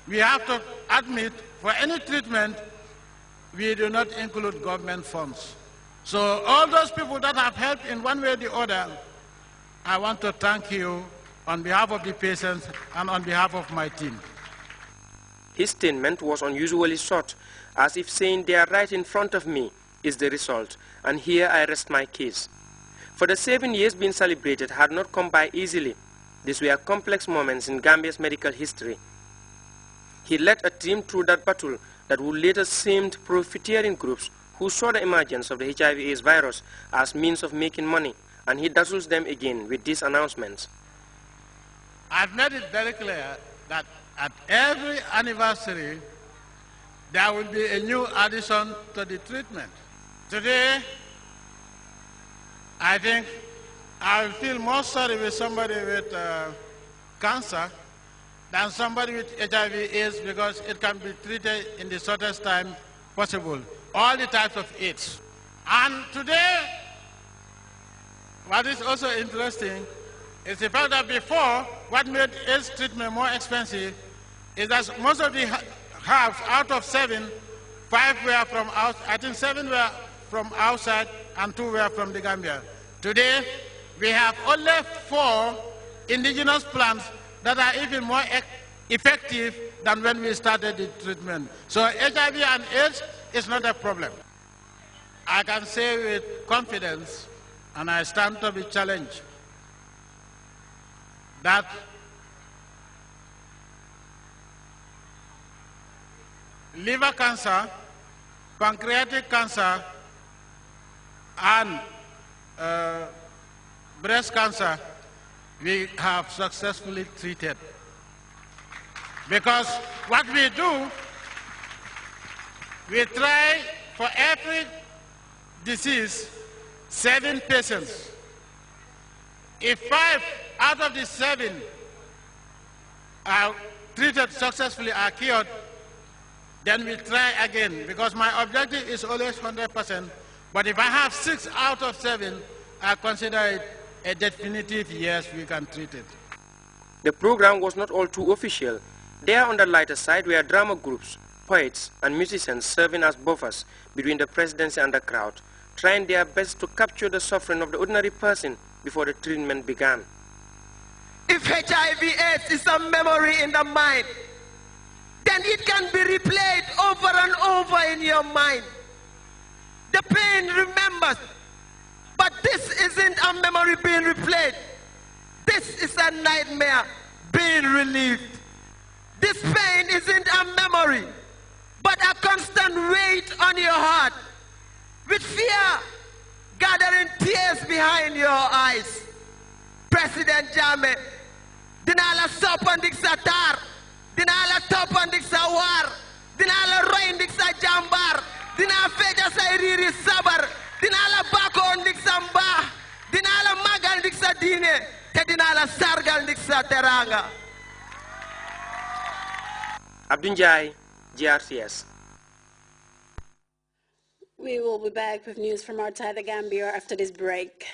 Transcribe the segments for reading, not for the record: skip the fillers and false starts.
we have to admit for any treatment, we do not include government funds. So all those people that have helped in one way or the other, I want to thank you on behalf of the patients and on behalf of my team. His statement was unusually short, as if saying they are right in front of me is the result, and here I rest my case. For the 7 years being celebrated had not come by easily. These were complex moments in Gambia's medical history. He led a team through that battle that would later seemed profiteering groups who saw the emergence of the HIV/AIDS virus as means of making money, and he dazzles them again with these announcements. I've made it very clear that at every anniversary, there will be a new addition to the treatment. Today, I think I feel more sorry with somebody with cancer than somebody with HIV/AIDS because it can be treated in the shortest time possible, all the types of AIDS. And today, what is also interesting is the fact that before, what made AIDS treatment more expensive is that most of the halves out of 7, 5 were from out, I think 7 were from outside and 2 were from the Gambia. Today, we have only 4 indigenous plants that are even more effective than when we started the treatment. So HIV and AIDS is not a problem. I can say with confidence, and I stand to be challenged, that liver cancer, pancreatic cancer, and breast cancer, we have successfully treated. Because what we do, we try for every disease, 7 patients. If 5 out of the 7 are treated successfully, are cured, then we try again, because my objective is always 100%. But if I have 6 out of 7, I consider it a definitive yes, we can treat it. The program was not all too official. There on the lighter side were drama groups, poets, and musicians serving as buffers between the presidency and the crowd, trying their best to capture the suffering of the ordinary person before the treatment began. If HIV/AIDS is a memory in the mind, then it can be replayed over and over in your mind. The pain remembers, but this isn't a memory being replayed. This is a nightmare being relieved. This pain isn't a memory, but a constant weight on your heart, with fear gathering tears behind your eyes. President Jammeh, dinala sopandik sa tar, dinala topandik sa war, dinala roindik sa jambar, dinala feja sa iriri sabar, dinala bakondik sa mba, dinala magaldik sa dine, te dinala sargaldik sa teranga. Abdunjai, GRCS. We will be back with news from outside the Gambia after this break.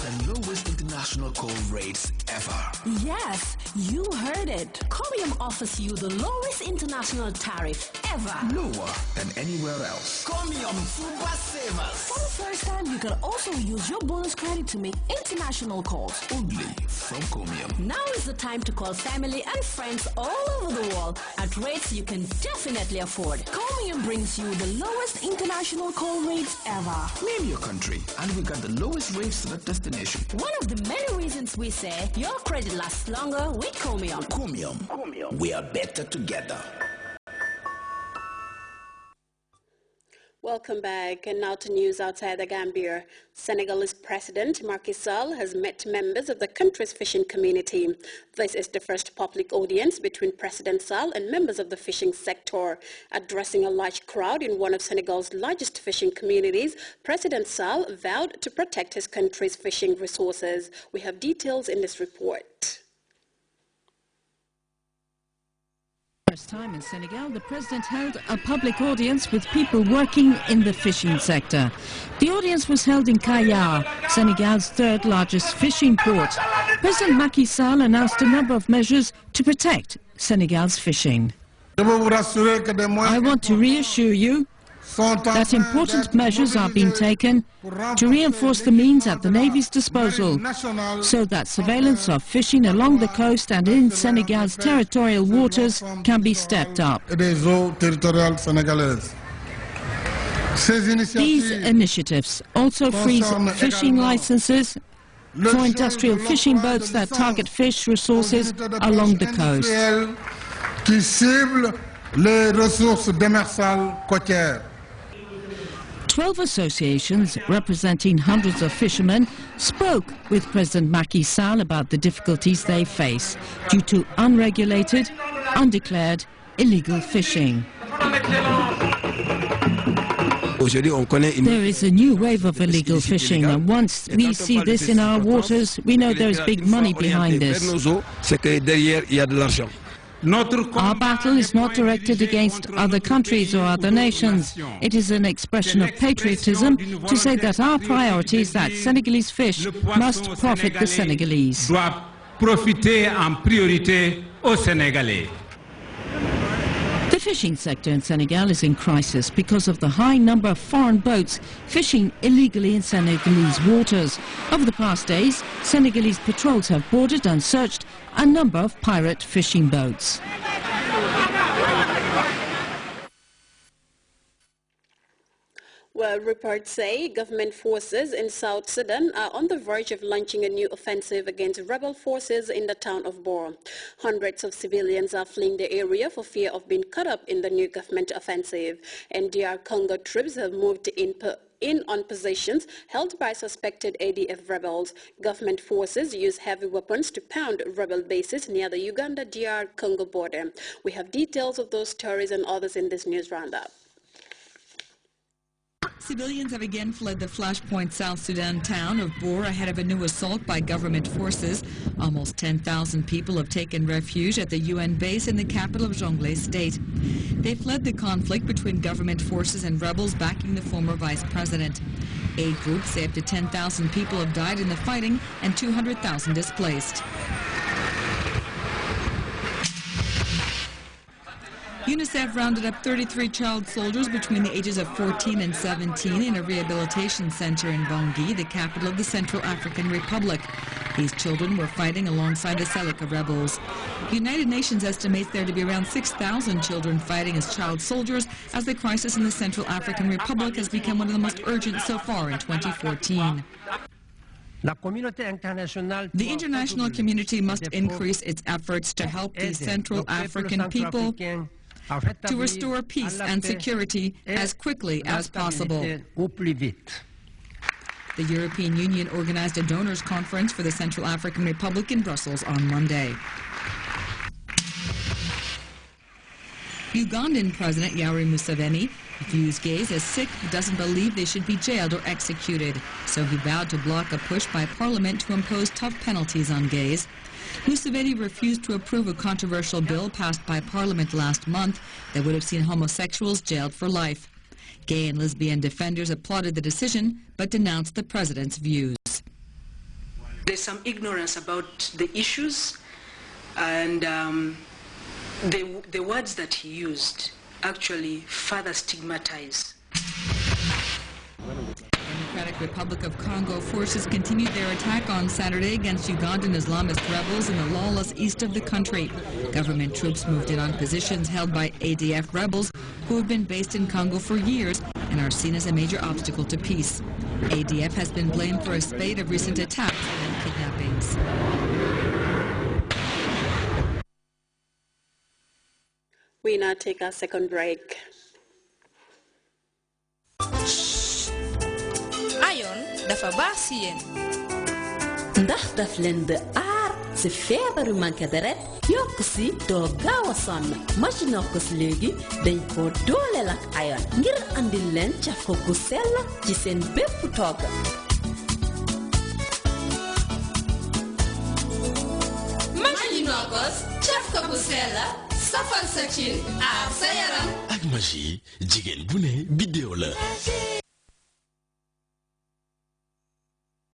The lowest international call rates ever. Yes, you heard it. Comium offers you the lowest international tariff ever. Lower than anywhere else. Comium Super Savers. For the first time, you can also use your bonus credit to make international calls. Only from Comium. Now is the time to call family and friends all over the world at rates you can definitely afford. Comium brings you the lowest international call rates ever. Name your country and we got the lowest rates to that destination. One of the many reasons we say your credit lasts longer with Comium. Comium. We are better together. Welcome back, and now to news outside the Gambia. Senegalese President Macky Sall has met members of the country's fishing community. This is the first public audience between President Sall and members of the fishing sector. Addressing a large crowd in one of Senegal's largest fishing communities, President Sall vowed to protect his country's fishing resources. We have details in this report. first time in Senegal, the president held a public audience with people working in the fishing sector. The audience was held in Kayar, Senegal's third largest fishing port. President Macky Sall announced a number of measures to protect Senegal's fishing. I want to reassure you that important measures are being taken to reinforce the means at the Navy's disposal so that surveillance of fishing along the coast and in Senegal's territorial waters can be stepped up. These initiatives also freeze fishing licenses for industrial fishing boats that target fish resources along the coast. 12 associations representing hundreds of fishermen spoke with President Macky Sall about the difficulties they face due to unregulated, undeclared, illegal fishing. There is a new wave of illegal fishing, and once we see this in our waters, we know there is big money behind this. Our battle is not directed against other countries or other nations. It is an expression of patriotism to say that our priority is that Senegalese fish must profit the Senegalese. The fishing sector in Senegal is in crisis because of the high number of foreign boats fishing illegally in Senegalese waters. Over the past days, Senegalese patrols have boarded and searched a number of pirate fishing boats. Well, reports say government forces in South Sudan are on the verge of launching a new offensive against rebel forces in the town of Bor. Hundreds of civilians are fleeing the area for fear of being caught up in the new government offensive. And DR Congo troops have moved in on positions held by suspected ADF rebels. Government forces use heavy weapons to pound rebel bases near the Uganda-DR Congo border. We have details of those stories and others in this news roundup. Civilians have again fled the flashpoint South Sudan town of Bor ahead of a new assault by government forces. Almost 10,000 people have taken refuge at the UN base in the capital of Jonglei state. They fled the conflict between government forces and rebels backing the former vice president. Aid groups say up to 10,000 people have died in the fighting and 200,000 displaced. UNICEF rounded up 33 child soldiers between the ages of 14 and 17 in a rehabilitation center in Bangui, the capital of the Central African Republic. These children were fighting alongside the Seleka rebels. The United Nations estimates there to be around 6,000 children fighting as child soldiers, as the crisis in the Central African Republic has become one of the most urgent so far in 2014. The international community must increase its efforts to help the Central African people to restore peace and security as quickly as possible. The European Union organized a donors conference for the Central African Republic in Brussels on Monday. Ugandan President Yoweri Museveni views gays as sick who doesn't believe they should be jailed or executed, so he vowed to block a push by Parliament to impose tough penalties on gays. Museveni refused to approve a controversial bill passed by Parliament last month that would have seen homosexuals jailed for life. Gay and lesbian defenders applauded the decision, but denounced the president's views. There's some ignorance about the issues, and the words that he used actually further stigmatize. Democratic Republic of Congo forces continued their attack on Saturday against Ugandan Islamist rebels in the lawless east of the country. Government troops moved in on positions held by ADF rebels who have been based in Congo for years and are seen as a major obstacle to peace. ADF has been blamed for a spate of recent attacks and kidnappings. We now take our second break. Ayon dafa baax ci yéen. ndax daf leen di aar ci feebaru manqué deret yokk ci doo gaaw a sonn Majinokos léegi dañ ko dooleel ak ayon ngir andil leen cafka gu sell ci seen bépp togg. Majinokos cafka gu sell safal sa cin aar sa yaram. ak Maggi jigéen bu ne bidéo la.